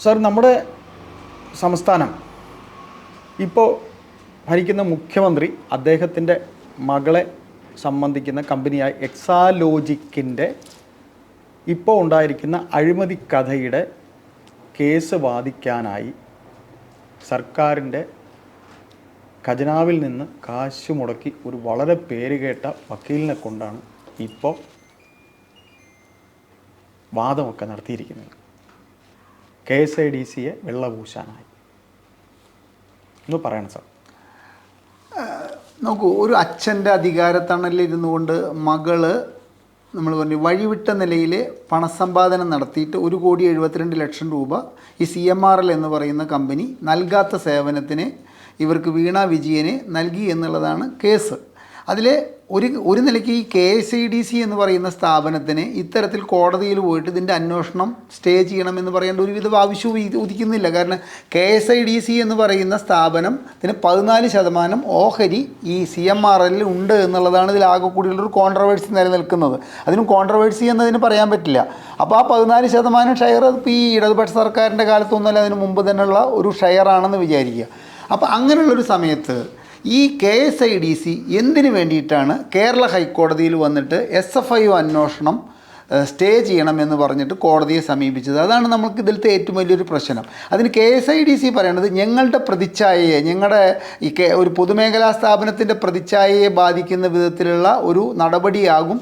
Sir, നമ്മുടെ സംസ്ഥാനം ഇപ്പോൾ ഭരിക്കുന്ന മുഖ്യമന്ത്രി അദ്ദേഹത്തിൻ്റെ മകളെ സംബന്ധിക്കുന്ന കമ്പനിയായ എക്സാലോജിക്കിൻ്റെ ഇപ്പോൾ ഉണ്ടായിരിക്കുന്ന അഴിമതി കഥയുടെ കേസ് വാദിക്കാനായി സർക്കാരിൻ്റെ ഖജനാവിൽ നിന്ന് കാശ് മുടക്കി ഒരു വളരെ പേരുകേട്ട വക്കീലിനെ കൊണ്ടാണ് ഇപ്പോൾ വാദമൊക്കെ നടത്തിയിരിക്കുന്നത്. KSIDCയെ വെള്ളപൂശാനായി എന്ന് പറയണം സാർ. നോക്കൂ, ഒരു അച്ഛൻ്റെ അധികാരത്തണലിരുന്നു കൊണ്ട് മകള് നമ്മൾ പറഞ്ഞു വഴിവിട്ട നിലയിൽ പണസമ്പാദനം നടത്തിയിട്ട് 1,72,00,000 രൂപ ഈ CMRL എന്ന് പറയുന്ന കമ്പനി നൽകാത്ത സേവനത്തിന് ഇവർക്ക് വീണ വിജയനെ നൽകി എന്നുള്ളതാണ് കേസ്. അതിൽ ഒരു നിലയ്ക്ക് ഈ KSIDC എന്ന് പറയുന്ന സ്ഥാപനത്തിന് ഇത്തരത്തിൽ കോടതിയിൽ പോയിട്ട് ഇതിൻ്റെ അന്വേഷണം സ്റ്റേ ചെയ്യണമെന്ന് പറയേണ്ട ഒരുവിധ ആവശ്യവും ഉദിക്കുന്നില്ല. കാരണം KSIDC എന്ന് പറയുന്ന സ്ഥാപനത്തിന് 14% ഓഹരി ഈ CMRL ഉണ്ട് എന്നുള്ളതാണ് ഇതിൽ ആകെ കൂടിയുള്ളൊരു കോൺട്രവേഴ്സി നിലനിൽക്കുന്നത്. അതിനും കോൺട്രവേഴ്സി എന്നതിന് പറയാൻ പറ്റില്ല. അപ്പോൾ ആ 14% ഷെയർ ഇപ്പോൾ ഈ ഇടതുപക്ഷ സർക്കാരിൻ്റെ കാലത്തൊന്നുമല്ല, അതിന് മുമ്പ് തന്നെയുള്ള ഒരു ഷെയറാണെന്ന് വിചാരിക്കുക. അപ്പോൾ അങ്ങനെയുള്ളൊരു സമയത്ത് ഈ KSIDC എന്തിനു വേണ്ടിയിട്ടാണ് കേരള ഹൈക്കോടതിയിൽ വന്നിട്ട് SFI അന്വേഷണം സ്റ്റേ ചെയ്യണമെന്ന് പറഞ്ഞിട്ട് കോടതിയെ സമീപിച്ചത്? അതാണ് നമുക്ക് ഇതിലത്തെ ഏറ്റവും വലിയൊരു പ്രശ്നം. അതിന് KSIDC പറയണത് ഞങ്ങളുടെ പ്രതിച്ഛായയെ, ഞങ്ങളുടെ ഒരു പൊതുമേഖലാ സ്ഥാപനത്തിൻ്റെ പ്രതിച്ഛായയെ ബാധിക്കുന്ന വിധത്തിലുള്ള ഒരു നടപടിയാകും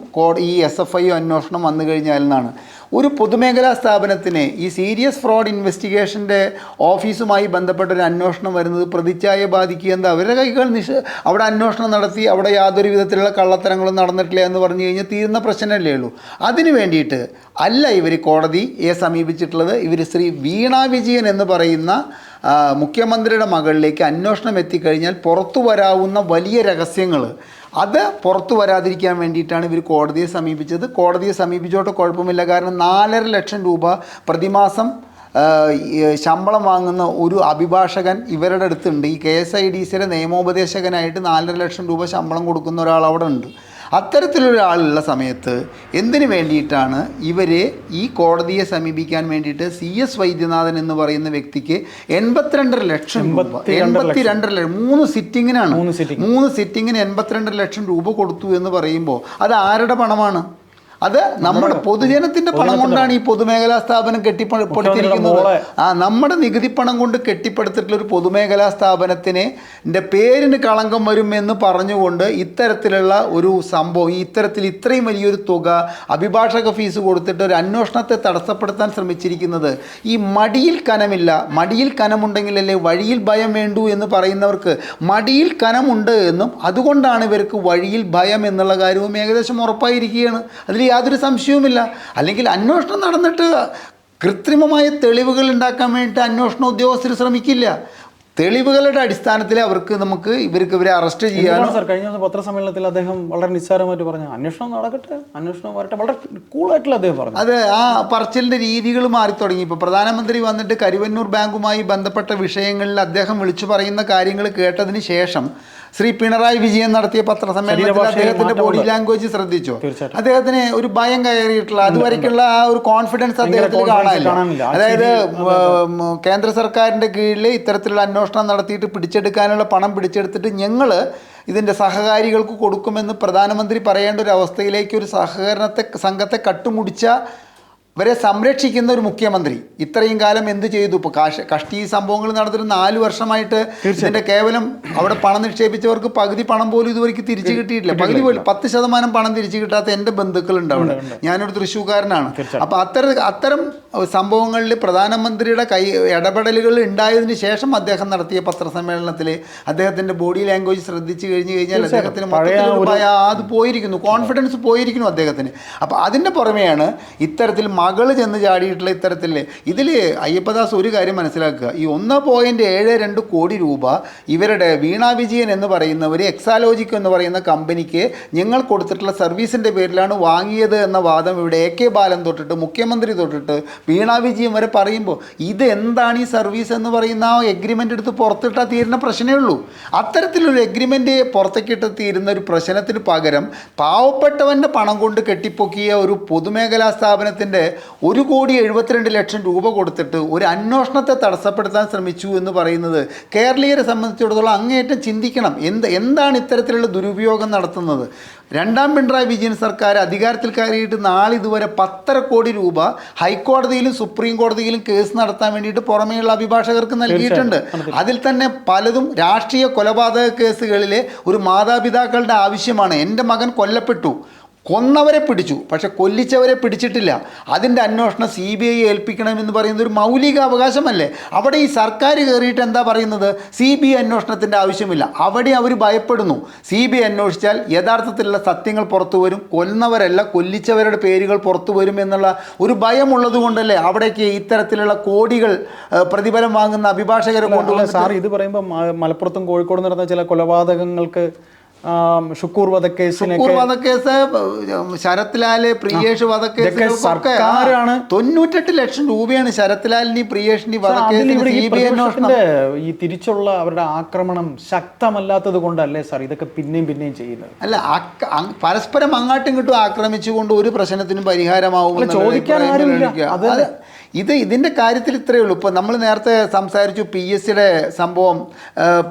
ഈ SFI അന്വേഷണം വന്നു കഴിഞ്ഞാൽ എന്നാണ്. ഒരു പൊതുമേഖലാ സ്ഥാപനത്തിന് ഈ സീരിയസ് ഫ്രോഡ് ഇൻവെസ്റ്റിഗേഷൻ്റെ ഓഫീസുമായി ബന്ധപ്പെട്ടൊരു അന്വേഷണം വരുന്നത് പ്രതിച്ഛായയെ ബാധിക്കുക എന്താ? അവരുടെ കൈകൾ അവിടെ അന്വേഷണം നടത്തി അവിടെ യാതൊരു വിധത്തിലുള്ള കള്ളത്തരങ്ങളും നടന്നിട്ടില്ല എന്ന് പറഞ്ഞു കഴിഞ്ഞാൽ തീരുന്ന പ്രശ്നമല്ലേ ഉള്ളൂ. അതിന് വേണ്ടിയിട്ട് അല്ല ഇവർ കോടതിയെ സമീപിച്ചിട്ടുള്ളത്. ഇവർ ശ്രീ വീണ വിജയൻ എന്ന് പറയുന്ന മുഖ്യമന്ത്രിയുടെ മകളിലേക്ക് അന്വേഷണം എത്തിക്കഴിഞ്ഞാൽ പുറത്തു വരാവുന്ന വലിയ രഹസ്യങ്ങൾ അത് പുറത്തു വരാതിരിക്കാൻ വേണ്ടിയിട്ടാണ് ഇവർ കോടതിയെ സമീപിച്ചത്. കോടതിയെ സമീപിച്ചോട്ട് കുഴപ്പമില്ല. കാരണം 4.5 ലക്ഷം രൂപ പ്രതിമാസം ശമ്പളം വാങ്ങുന്ന ഒരു അഭിഭാഷകൻ ഇവരുടെ അടുത്തുണ്ട്. ഈ KSIDCയുടെ നിയമോപദേശകനായിട്ട് 4.5 ലക്ഷം രൂപ ശമ്പളം കൊടുക്കുന്ന ഒരാൾ അവിടെ ഉണ്ട്. അത്തരത്തിലൊരാളുള്ള സമയത്ത് എന്തിനു വേണ്ടിയിട്ടാണ് ഇവരെ ഈ കോടതിയെ സമീപിക്കാൻ വേണ്ടിയിട്ട് CS വൈദ്യനാഥൻ എന്ന് പറയുന്ന വ്യക്തിക്ക് 82.5 ലക്ഷം രൂപ 82 ലക്ഷം 3 സിറ്റിങ്ങിനാണ് 3 സിറ്റിങ്ങിന് 82 ലക്ഷം രൂപ കൊടുത്തു എന്ന് പറയുമ്പോൾ അത് ആരുടെ പണമാണ്? അത് നമ്മുടെ പൊതുജനത്തിൻ്റെ പണം കൊണ്ടാണ് ഈ പൊതുമേഖലാ സ്ഥാപനം കെട്ടിപ്പടുത്തിരിക്കുന്നത്. നമ്മുടെ നികുതി പണം കൊണ്ട് കെട്ടിപ്പടുത്തിട്ടുള്ള ഒരു പൊതുമേഖലാ സ്ഥാപനത്തിന് പേരിന് കളങ്കം വരും എന്ന് പറഞ്ഞുകൊണ്ട് ഇത്തരത്തിലുള്ള ഒരു സംഭവം, ഇത്രയും വലിയൊരു തുക അഭിഭാഷക ഫീസ് കൊടുത്തിട്ട് ഒരു അന്വേഷണത്തെ തടസ്സപ്പെടുത്താൻ ശ്രമിച്ചിരിക്കുന്നത് ഈ മടിയിൽ കനമില്ല. മടിയിൽ കനമുണ്ടെങ്കിലല്ലേ വഴിയിൽ ഭയം വേണ്ടൂ എന്ന് പറയുന്നവർക്ക് മടിയിൽ കനമുണ്ട് എന്നും അതുകൊണ്ടാണ് ഇവർക്ക് വഴിയിൽ ഭയം എന്നുള്ള കാര്യവും ഏകദേശം ഉറപ്പായിരിക്കുകയാണ്. അതിൽ യാതൊരു സംശയവുമില്ല. അല്ലെങ്കിൽ അന്വേഷണം നടന്നിട്ട് കൃത്രിമമായ തെളിവുകൾ ഉണ്ടാക്കാൻ വേണ്ടിയിട്ട് അന്വേഷണ ഉദ്യോഗസ്ഥർ ശ്രമിക്കില്ല. തെളിവുകളുടെ അടിസ്ഥാനത്തിൽ ഇവരെ അറസ്റ്റ് ചെയ്യാനോ. കഴിഞ്ഞ പത്രസമ്മേളനത്തിൽ അദ്ദേഹം വളരെ നിസ്സാരമായിട്ട് പറഞ്ഞു അന്വേഷണം നടക്കട്ടെ, അന്വേഷണം വരട്ടെ, വളരെ കൂളായിട്ടുള്ള അദ്ദേഹം പറഞ്ഞു. അത് ആ പറച്ചിലിൻ്റെ രീതികൾ മാറി തുടങ്ങി. ഇപ്പോൾ പ്രധാനമന്ത്രി വന്നിട്ട് കരുവന്നൂർ ബാങ്കുമായി ബന്ധപ്പെട്ട വിഷയങ്ങളിൽ അദ്ദേഹം വിളിച്ചു പറയുന്ന കാര്യങ്ങൾ കേട്ടതിന് ശേഷം ശ്രീ പിണറായി വിജയൻ നടത്തിയ പത്രസമ്മേളനത്തിൽ അദ്ദേഹത്തിന്റെ ബോഡി ലാംഗ്വേജ് ശ്രദ്ധിച്ചോ? അദ്ദേഹത്തിന് ഒരു ഭയം കയറിയിട്ടുള്ള അതുവരയ്ക്കുള്ള ആ ഒരു കോൺഫിഡൻസ് അദ്ദേഹത്തിന് കാണാനില്ല. അതായത് കേന്ദ്ര സർക്കാരിന്റെ കീഴിൽ ഇത്തരത്തിലുള്ള അന്വേഷണം നടത്തിയിട്ട് പിടിച്ചെടുക്കാനുള്ള പണം പിടിച്ചെടുത്തിട്ട് ഞങ്ങൾ ഇതിൻ്റെ സഹകാരികൾക്ക് കൊടുക്കുമെന്ന് പ്രധാനമന്ത്രി പറയേണ്ട ഒരു അവസ്ഥയിലേക്ക് ഒരു സംഘത്തെ കട്ടുമുടിച്ച ഇവരെ സംരക്ഷിക്കുന്ന ഒരു മുഖ്യമന്ത്രി ഇത്രയും കാലം എന്ത് ചെയ്തു? ഇപ്പോൾ കഷ്ടി സംഭവങ്ങൾ നടന്നിട്ട് 4 വർഷമായിട്ട് ഇതിൻ്റെ കേവലം അവിടെ പണം നിക്ഷേപിച്ചവർക്ക് പകുതി പണം പോലും ഇതുവരെയ്ക്ക് തിരിച്ചു കിട്ടിയിട്ടില്ല. പകുതി പോലും 10% പണം തിരിച്ചു കിട്ടാത്ത എൻ്റെ ബന്ധുക്കളുണ്ട് അവിടെ. ഞാനൊരു തൃശ്ശൂർക്കാരനാണ്. അപ്പോൾ അത്തരം സംഭവങ്ങളിൽ പ്രധാനമന്ത്രിയുടെ ഇടപെടലുകൾ ഉണ്ടായതിനു ശേഷം അദ്ദേഹം നടത്തിയ പത്രസമ്മേളനത്തിൽ അദ്ദേഹത്തിൻ്റെ ബോഡി ലാംഗ്വേജ് ശ്രദ്ധിച്ചു കഴിഞ്ഞാൽ അദ്ദേഹത്തിന് അത് പോയിരിക്കുന്നു, കോൺഫിഡൻസ് പോയിരിക്കുന്നു അദ്ദേഹത്തിന്. അപ്പോൾ അതിൻ്റെ പുറമെയാണ് ഇത്തരത്തിൽ മകള് ചെന്ന് ചാടിയിട്ടുള്ള ഇത്തരത്തിൽ. ഇതിൽ അയ്യപ്പദാസ് ഒരു കാര്യം മനസ്സിലാക്കുക, ഈ 1.72 കോടി രൂപ ഇവരുടെ വീണ വിജയൻ എന്ന് പറയുന്നവർ എക്സാലോജിക് എന്ന് പറയുന്ന കമ്പനിക്ക് ഞങ്ങൾ കൊടുത്തിട്ടുള്ള സർവീസിൻ്റെ പേരിലാണ് വാങ്ങിയത് എന്ന വാദം ഇവിടെ AK ബാലൻ തൊട്ടിട്ട് മുഖ്യമന്ത്രി തൊട്ടിട്ട് വീണ വിജയൻ വരെ പറയുമ്പോൾ ഇത് എന്താണ് ഈ സർവീസ് എന്ന് പറയുന്ന ആ എഗ്രിമെൻ്റ് എടുത്ത് പുറത്തിട്ടാൽ തീരുന്ന പ്രശ്നമേ ഉള്ളൂ. അത്തരത്തിലൊരു എഗ്രിമെൻ്റ് പുറത്തേക്കിട്ട് തീരുന്ന ഒരു പ്രശ്നത്തിന് പകരം പാവപ്പെട്ടവൻ്റെ പണം കൊണ്ട് കെട്ടിപ്പൊക്കിയ ഒരു പൊതുമേഖലാ സ്ഥാപനത്തിൻ്റെ 1,72,00,000 രൂപ കൊടുത്തിട്ട് ഒരു അന്വേഷണത്തെ തടസ്സപ്പെടുത്താൻ ശ്രമിച്ചു എന്ന് പറയുന്നത് കേരളീയരെ സംബന്ധിച്ചിടത്തോളം അങ്ങേയറ്റം ചിന്തിക്കണം. എന്താണ് ഇത്തരത്തിലുള്ള ദുരുപയോഗം നടത്തുന്നത്? രണ്ടാം പിണറായി വിജയൻ സർക്കാർ അധികാരത്തിൽ കയറിയിട്ട് നാളിതുവരെ 10.5 കോടി രൂപ ഹൈക്കോടതിയിലും സുപ്രീം കോടതിയിലും കേസ് നടത്താൻ വേണ്ടിയിട്ട് പുറമേയുള്ള അഭിഭാഷകർക്ക് നൽകിയിട്ടുണ്ട്. അതിൽ തന്നെ പലതും രാഷ്ട്രീയ കൊലപാതക കേസുകളിലെ ഒരു മാതാപിതാക്കളുടെ ആവശ്യമാണ്. എൻ്റെ മകൻ കൊല്ലപ്പെട്ടു, കൊന്നവരെ പിടിച്ചു, പക്ഷെ കൊല്ലിച്ചവരെ പിടിച്ചിട്ടില്ല, അതിൻ്റെ അന്വേഷണം CBI ഏൽപ്പിക്കണമെന്ന് പറയുന്നത് ഒരു മൗലിക അവകാശമല്ലേ? അവിടെ ഈ സർക്കാർ കയറിയിട്ട് എന്താ പറയുന്നത്? CBI അന്വേഷണത്തിൻ്റെ ആവശ്യമില്ല. അവിടെ അവർ ഭയപ്പെടുന്നു. CBI അന്വേഷിച്ചാൽ യഥാർത്ഥത്തിലുള്ള സത്യങ്ങൾ പുറത്തു വരും, കൊന്നവരല്ല കൊല്ലിച്ചവരുടെ പേരുകൾ പുറത്തു വരും എന്നുള്ള ഒരു ഭയമുള്ളത് കൊണ്ടല്ലേ അവിടേക്ക് ഇത്തരത്തിലുള്ള കോടികൾ പ്രതിഫലം വാങ്ങുന്ന അഭിഭാഷകരെ കൊണ്ടുവന്ന്. സാർ ഇത് പറയുമ്പോൾ മലപ്പുറത്തും കോഴിക്കോടും നടന്ന ചില കൊലപാതകങ്ങൾക്ക് ഷുക്കൂർ വധക്കേസ്, ശരത് ലാല്, പ്രിയേഷ് വധക്കേസ് സർക്കാരാണ് 98 ലക്ഷം രൂപയാണ് ശരത് ലാലിന് പ്രിയേഷിന് ഈ തിരിച്ചുള്ള അവരുടെ ആക്രമണം ശക്തമല്ലാത്തത് കൊണ്ടല്ലേ സാർ ഇതൊക്കെ പിന്നെയും ചെയ്യുന്നത്? അല്ല, പരസ്പരം അങ്ങോട്ടും ഇങ്ങോട്ടും ആക്രമിച്ചുകൊണ്ട് ഒരു പ്രശ്നത്തിനും പരിഹാരമാവും ചോദിക്കാൻ ഇതിൻ്റെ കാര്യത്തിൽ ഇത്രയേ ഉള്ളൂ. ഇപ്പോൾ നമ്മൾ നേരത്തെ സംസാരിച്ചു PSCയുടെ സംഭവം.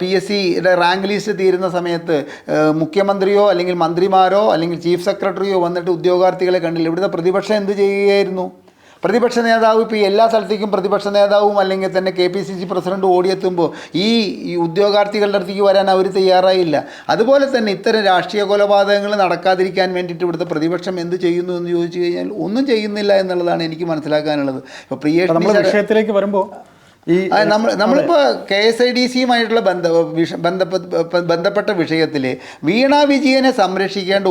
PSCയുടെ റാങ്ക് ലിസ്റ്റ് തീരുന്ന സമയത്ത് മുഖ്യമന്ത്രിയോ അല്ലെങ്കിൽ മന്ത്രിമാരോ അല്ലെങ്കിൽ ചീഫ് സെക്രട്ടറിയോ വന്നിട്ട് ഉദ്യോഗാർത്ഥികളെ കണ്ടില്ല. ഇവിടുത്തെ പ്രതിപക്ഷം എന്ത് ചെയ്യുകയായിരുന്നു? പ്രതിപക്ഷ നേതാവ് ഇപ്പോൾ എല്ലാ സ്ഥലത്തേക്കും പ്രതിപക്ഷ നേതാവും അല്ലെങ്കിൽ തന്നെ KPCC പ്രസിഡന്റ് ഓടിയെത്തുമ്പോൾ ഈ ഉദ്യോഗാർത്ഥികളുടെ അടുത്തേക്ക് വരാൻ അവർ തയ്യാറായില്ല. അതുപോലെ തന്നെ ഇത്തരം രാഷ്ട്രീയ കൊലപാതകങ്ങൾ നടക്കാതിരിക്കാൻ വേണ്ടിയിട്ട് ഇവിടുത്തെ പ്രതിപക്ഷം എന്ത് ചെയ്യുന്നു എന്ന് ചോദിച്ചു കഴിഞ്ഞാൽ ഒന്നും ചെയ്യുന്നില്ല എന്നുള്ളതാണ് എനിക്ക് മനസ്സിലാക്കാനുള്ളത്. ഇപ്പോൾ വിഷയത്തിലേക്ക് വരുമ്പോൾ നമ്മളിപ്പോൾ KSIDCയുമായിട്ടുള്ള ബന്ധപ്പെട്ട വിഷയത്തിൽ വീണ വിജയനെ സംരക്ഷിക്കേണ്ട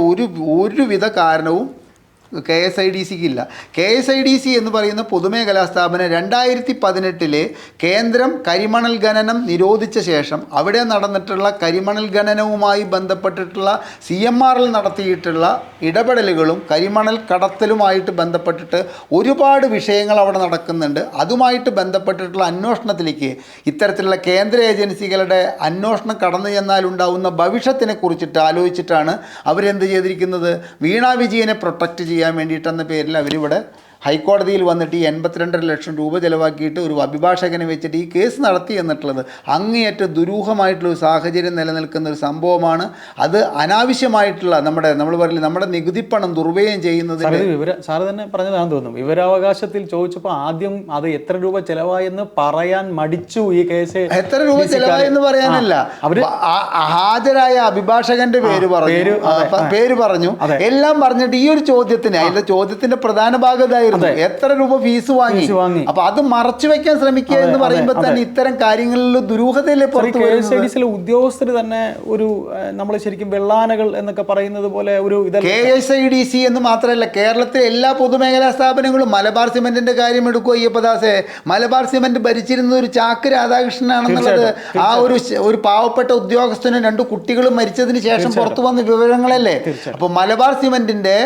ഒരുവിധ കാരണവും KSIDCക്കില്ല. KSIDC എന്ന് പറയുന്ന പൊതുമേഖലാ സ്ഥാപനം 2018 കേന്ദ്രം കരിമണൽ ഖനനം നിരോധിച്ച ശേഷം അവിടെ നടന്നിട്ടുള്ള കരിമണൽ ഖനനവുമായി ബന്ധപ്പെട്ടിട്ടുള്ള CMRL നടത്തിയിട്ടുള്ള ഇടപെടലുകളും കരിമണൽ കടത്തലുമായിട്ട് ബന്ധപ്പെട്ടിട്ട് ഒരുപാട് വിഷയങ്ങൾ അവിടെ നടക്കുന്നുണ്ട്. അതുമായിട്ട് ബന്ധപ്പെട്ടിട്ടുള്ള അന്വേഷണത്തിലേക്ക് ഇത്തരത്തിലുള്ള കേന്ദ്ര ഏജൻസികളുടെ അന്വേഷണം കടന്നു ചെന്നാലുണ്ടാവുന്ന ഭവിഷ്യത്തിനെ കുറിച്ചിട്ട് ആലോചിച്ചിട്ടാണ് അവരെന്ത് ചെയ്തിരിക്കുന്നത്? വീണ വിജയനെ പ്രൊട്ടക്റ്റ് ചെയ്യാൻ വേണ്ടിയിട്ടെന്ന പേരിൽ അവരിവിടെ ഹൈക്കോടതിയിൽ വന്നിട്ട് ഈ 82 ലക്ഷം രൂപ ചിലവാക്കിയിട്ട് ഒരു അഭിഭാഷകനെ വെച്ചിട്ട് ഈ കേസ് നടത്തി എന്നിട്ടുള്ളത് അങ്ങേയറ്റം ദുരൂഹമായിട്ടുള്ള ഒരു സാഹചര്യം നിലനിൽക്കുന്ന ഒരു സംഭവമാണ്. അത് അനാവശ്യമായിട്ടുള്ള നമ്മൾ പറയില്ല നമ്മുടെ നികുതിപ്പണം ദുർവ്യയം ചെയ്യുന്നത്. സാറ് തന്നെ പറഞ്ഞതാണെന്ന് തോന്നുന്നു. വിവരാവകാശത്തിൽ ചോദിച്ചപ്പോൾ ആദ്യം അത് എത്ര രൂപ ചെലവായെന്ന് പറയാൻ മടിച്ചു. ഈ കേസ് എത്ര രൂപ ചെലവായെന്ന് പറയാനല്ല, ഹാജരായ അഭിഭാഷകന്റെ പേര് പറഞ്ഞു എല്ലാം പറഞ്ഞിട്ട് ഈ ഒരു ചോദ്യത്തിന് അതിന്റെ ചോദ്യത്തിന്റെ പ്രധാന ഭാഗം എത്ര രൂപ ഫീസ് വാങ്ങി. അപ്പൊ അത് മറച്ചു വെക്കാൻ ശ്രമിക്കുക എന്ന് പറയുമ്പോൾ തന്നെ ഇത്തരം കാര്യങ്ങളിൽ ദുരൂഹതയിലെ ഉദ്യോഗസ്ഥർ തന്നെ ഒരു നമ്മൾ ശരിക്കും വെള്ളാനകൾ എന്നൊക്കെ പറയുന്നത് പോലെ ഒരു KSIDC എന്ന് മാത്രമല്ല കേരളത്തിലെ എല്ലാ പൊതുമേഖലാ സ്ഥാപനങ്ങളും മലബാർ സിമന്റിന്റെ കാര്യം എടുക്കുക. അയ്യപ്പദാസെ, മലബാർ സിമന്റ് ഭരിച്ചിരുന്ന ഒരു ചാക്ക് രാധാകൃഷ്ണനാണെന്നുള്ളത് ആ ഒരു പാവപ്പെട്ട ഉദ്യോഗസ്ഥനും 2 കുട്ടികളും മരിച്ചതിന് ശേഷം പുറത്തു വന്ന വിവരങ്ങളല്ലേ. അപ്പൊ മലബാർ സിമന്റിന്റെ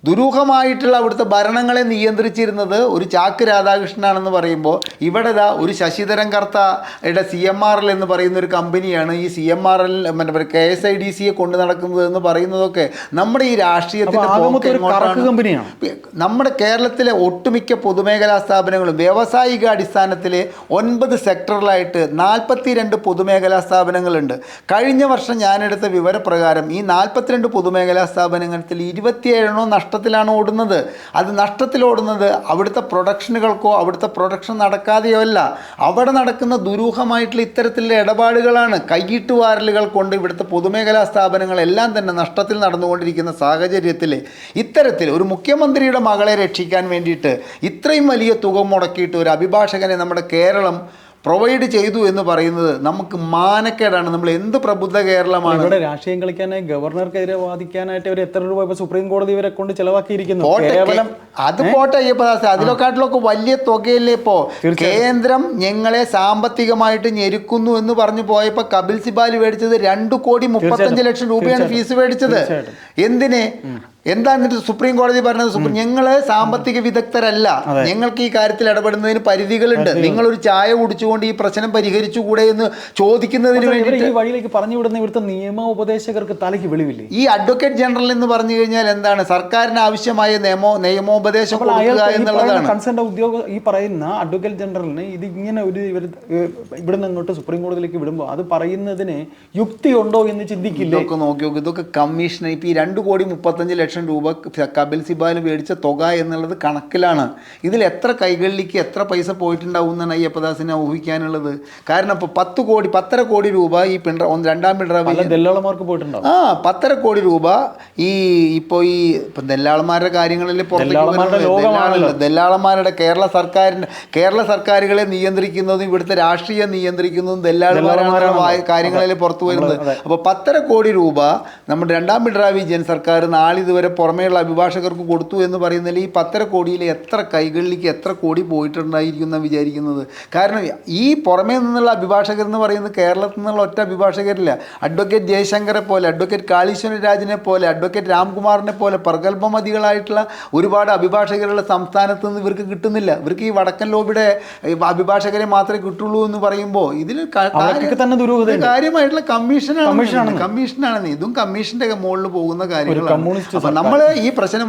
ദുരൂഹമായിട്ടുള്ള അവിടുത്തെ ഭരണങ്ങളെ നിയന്ത്രിച്ചിരുന്നത് ഒരു ചാക്ക് രാധാകൃഷ്ണനാണെന്ന് പറയുമ്പോൾ ഇവിടെ ഒരു ശശിധരൻ കർത്തയുടെ CMRL എന്ന് പറയുന്ന ഒരു കമ്പനിയാണ് ഈ CMRL KSIDCയെ കൊണ്ട് നടക്കുന്നത് എന്ന് പറയുന്നതൊക്കെ നമ്മുടെ ഈ രാഷ്ട്രീയത്തിൻ്റെ നമ്മുടെ കേരളത്തിലെ ഒട്ടുമിക്ക പൊതുമേഖലാ സ്ഥാപനങ്ങളും വ്യാവസായിക അടിസ്ഥാനത്തിൽ 9 സെക്ടറിലായിട്ട് 42 പൊതുമേഖലാ സ്ഥാപനങ്ങളുണ്ട്. കഴിഞ്ഞ വർഷം ഞാനെടുത്ത വിവരപ്രകാരം ഈ 42 പൊതുമേഖലാ സ്ഥാപനങ്ങളിൽ 27 നഷ്ടത്തിലാണ് ഓടുന്നത്. അത് നഷ്ടത്തിലോടുന്നത് അവിടുത്തെ പ്രൊഡക്ഷനുകൾക്കോ അവിടുത്തെ പ്രൊഡക്ഷൻ നടക്കാതെയോ അല്ല, അവിടെ നടക്കുന്ന ദുരൂഹമായിട്ടുള്ള ഇത്തരത്തിലുള്ള ഇടപാടുകളാണ്. കൈയിട്ടുവാരലുകൾ കൊണ്ട് ഇവിടുത്തെ പൊതുമേഖലാ സ്ഥാപനങ്ങളെല്ലാം തന്നെ നഷ്ടത്തിൽ നടന്നുകൊണ്ടിരിക്കുന്ന സാഹചര്യത്തിൽ ഇത്തരത്തിൽ ഒരു മുഖ്യമന്ത്രിയുടെ മകളെ രക്ഷിക്കാൻ വേണ്ടിയിട്ട് ഇത്രയും വലിയ തുക മുടക്കിയിട്ട് ഒരു അഭിഭാഷകനെ നമ്മുടെ കേരളം പ്രൊവൈഡ് ചെയ്തു എന്ന് പറയുന്നത് നമുക്ക് മാനക്കേടാണ്. നമ്മൾ എന്ത് പ്രബുദ്ധ കേരളമാണ്. ഇവിടെ രാഷ്ട്രീയം കളിക്കാനായി ഗവർണർക്കെതിരെ വാദിക്കാനായിട്ട് അവർ എത്ര രൂപ ഇപ്പോൾ സുപ്രീം കോടതി ഇവരെ കൊണ്ട് ചെലവാക്കിയിരിക്കുന്നു. അത് പോട്ടെ അയ്യപ്പദാസ്, അതിലൊക്കാട്ടിലൊക്കെ വലിയ തുകയല്ലേ. ഇപ്പോൾ കേന്ദ്രം ഞങ്ങളെ സാമ്പത്തികമായിട്ട് ഞെരുക്കുന്നു എന്ന് പറഞ്ഞു പോയപ്പോൾ കപിൽ സിബാൽ മേടിച്ചത് 2,35 ലക്ഷം രൂപയാണ് ഫീസ് മേടിച്ചത്. എന്തിന്? എന്താ എന്നിട്ട് സുപ്രീം കോടതി പറഞ്ഞത്? ഞങ്ങള് സാമ്പത്തിക വിദഗ്ധരല്ല, ഞങ്ങൾക്ക് ഈ കാര്യത്തിൽ ഇടപെടുന്നതിന് പരിധികളുണ്ട്, നിങ്ങളൊരു ചായ കുടിച്ചുകൊണ്ട് ഈ പ്രശ്നം പരിഹരിച്ചുകൂടെ എന്ന് ചോദിക്കുന്നതിന് വേണ്ടി ഈ വഴിയിലേക്ക് പറഞ്ഞു വിടുന്ന ഇവിടുത്തെ നിയമ ഉപദേശകർക്ക് തലയ്ക്ക് വെളിവില്ലേ? ഈ അഡ്വക്കേറ്റ് ജനറൽ എന്ന് പറഞ്ഞു കഴിഞ്ഞാൽ എന്താണ്? സർക്കാരിന് ആവശ്യമായ നിയമോപദേശം കൊടുക്കുക എന്നുള്ളതാണ്. കൺസേൺ ഈ പറയുന്ന അഡ്വക്കേറ്റ് ജനറലിന് ഇത് ഇങ്ങനെ ഒരു ഇവിടുന്ന് അങ്ങോട്ട് സുപ്രീം കോടതിയിലേക്ക് വിടുമ്പോൾ അത് പറയുന്നതിന് യുക്തിയുണ്ടോ എന്ന് ചിന്തിക്കില്ല. ഇതൊക്കെ നോക്കി നോക്കി, ഇതൊക്കെ കമ്മീഷൻ. ഇപ്പം ഈ 2,35,00,000 രൂപ കപിൽ സിബാൽ മേടിച്ച തുക എന്നുള്ളത് കണക്കിലാണ്. ഇതിൽ എത്ര കൈകളിലേക്ക് എത്ര പൈസ പോയിട്ടുണ്ടാവും എന്നാണ് അയ്യപ്പദാസിനെ ഊഹിക്കാനുള്ളത്. കാരണം ഇപ്പോൾ 10 കോടി രൂപ ഈ രണ്ടാം പിണറായി ദല്ലാളന്മാർക്ക് പോയിട്ടുണ്ടാവും. 10 കോടി രൂപ ഇപ്പോൾ ഇപ്പം ദല്ലാളന്മാരുടെ കാര്യങ്ങളിൽ ദല്ലാളന്മാരുടെ കേരള സർക്കാരുകളെ നിയന്ത്രിക്കുന്നതും ഇവിടുത്തെ രാഷ്ട്രീയം നിയന്ത്രിക്കുന്നതും ദല്ലാളന്മാരുടെ കാര്യങ്ങളിൽ പുറത്തു വരുന്നത്. അപ്പോൾ 10 കോടി രൂപ നമ്മുടെ രണ്ടാം പിണറായി വിജയൻ സർക്കാർ നാളിതുവരെ പുറമേയുള്ള അഭിഭാഷകർക്ക് കൊടുത്തു എന്ന് പറയുന്നതിൽ ഈ 10 കോടിയിൽ എത്ര കൈകളിലേക്ക് എത്ര കോടി പോയിട്ടുണ്ടായിരിക്കും എന്നാണ് വിചാരിക്കുന്നത്. കാരണം ഈ പുറമേ നിന്നുള്ള അഭിഭാഷകർ എന്ന് പറയുന്നത് കേരളത്തിൽ നിന്നുള്ള ഒറ്റ അഭിഭാഷകരില്ല. അഡ്വക്കേറ്റ് ജയശങ്കറെ പോലെ, അഡ്വക്കേറ്റ് കാളീശ്വര രാജിനെ പോലെ, അഡ്വക്കേറ്റ് രാംകുമാറിനെ പോലെ പ്രഗത്ഭമതികളായിട്ടുള്ള ഒരുപാട് അഭിഭാഷകരുടെ സംസ്ഥാനത്ത് നിന്ന് ഇവർക്ക് കിട്ടുന്നില്ല. ഇവർക്ക് ഈ വടക്കൻ ലോബിയുടെ അഭിഭാഷകരെ മാത്രമേ കിട്ടുള്ളൂ എന്ന് പറയുമ്പോൾ ഇതിൽ കാര്യമായിട്ടുള്ള കമ്മീഷനാണ്. ഇതും കമ്മീഷന്റെ മുകളിൽ പോകുന്ന കാര്യങ്ങളാണ്. നമ്മൾ ഈ പ്രശ്നം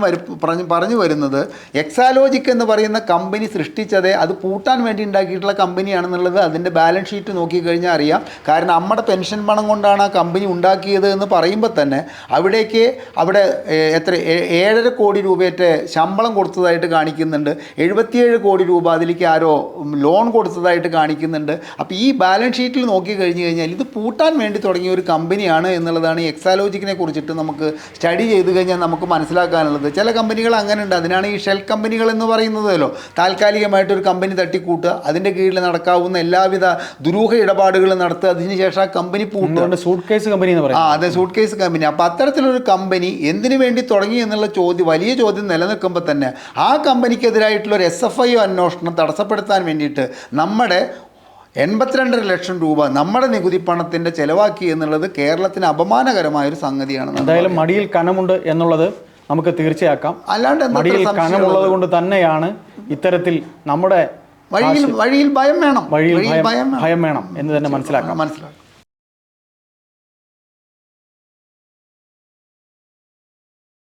പറഞ്ഞു വരുന്നത് എക്സാലോജിക് എന്ന് പറയുന്ന കമ്പനി സൃഷ്ടിച്ചത് അത് പൂട്ടാൻ വേണ്ടി ഉണ്ടാക്കിയിട്ടുള്ള കമ്പനിയാണെന്നുള്ളത് അതിൻ്റെ ബാലൻസ് ഷീറ്റ് നോക്കിക്കഴിഞ്ഞാൽ അറിയാം. കാരണം നമ്മുടെ പെൻഷൻ പണം കൊണ്ടാണ് ആ കമ്പനി ഉണ്ടാക്കിയത് എന്ന് പറയുമ്പോൾ തന്നെ അവിടെ എത്ര 7.5 കോടി രൂപയുടെ ശമ്പളം കൊടുത്തതായിട്ട് കാണിക്കുന്നുണ്ട്. 77 കോടി രൂപ അതിലേക്ക് ആരോ ലോൺ കൊടുത്തതായിട്ട് കാണിക്കുന്നുണ്ട്. അപ്പോൾ ഈ ബാലൻസ് ഷീറ്റിൽ നോക്കിക്കഴിഞ്ഞ് കഴിഞ്ഞാൽ ഇത് പൂട്ടാൻ വേണ്ടി തുടങ്ങിയ ഒരു കമ്പനിയാണ് എന്നുള്ളതാണ് ഈ എക്സാലോജിക്കിനെ കുറിച്ചിട്ട് നമുക്ക് സ്റ്റഡി ചെയ്ത് കഴിഞ്ഞാൽ നമുക്ക് മനസ്സിലാക്കാനുള്ളത്. ചില കമ്പനികൾ അങ്ങനെ ഉണ്ട്. അതിനാണ് ഈ ഷെൽ കമ്പനികൾ എന്ന് പറയുന്നതല്ലോ. താൽക്കാലികമായിട്ടൊരു കമ്പനി തട്ടിക്കൂട്ടുക, അതിൻ്റെ കീഴിൽ നടക്കാവുന്ന എല്ലാവിധ ദുരൂഹ ഇടപാടുകളും നടത്തുക, അതിനുശേഷം ആ കമ്പനി പൂട്ടുക. സൂട്ട് കേസ് കമ്പനി എന്ന് പറയും. അതെ, സൂട്ട് കേസ് കമ്പനി. അപ്പോൾ അത്തരത്തിലൊരു കമ്പനി എന്തിനു വേണ്ടി തുടങ്ങി എന്നുള്ള വലിയ ചോദ്യം നിലനിൽക്കുമ്പോൾ തന്നെ ആ കമ്പനിക്കെതിരായിട്ടുള്ള ഒരു SFI അന്വേഷണം തടസ്സപ്പെടുത്താൻ വേണ്ടിയിട്ട് നമ്മുടെ 82 ലക്ഷം രൂപ നമ്മുടെ നികുതി പണത്തിൻ്റെ ചെലവാക്കി എന്നുള്ളത് കേരളത്തിന് അപമാനകരമായൊരു സംഗതിയാണ്. എന്തായാലും മടിയിൽ കനമുണ്ട് എന്നുള്ളത് നമുക്ക് തീർച്ചയാക്കാം. അല്ലാണ്ട് മടിയിൽ കനമുള്ളത് കൊണ്ട് തന്നെയാണ് ഇത്തരത്തിൽ നമ്മുടെ വഴിയിൽ ഭയം വേണം, ഭയം വേണം എന്ന് തന്നെ മനസ്സിലാക്കാം.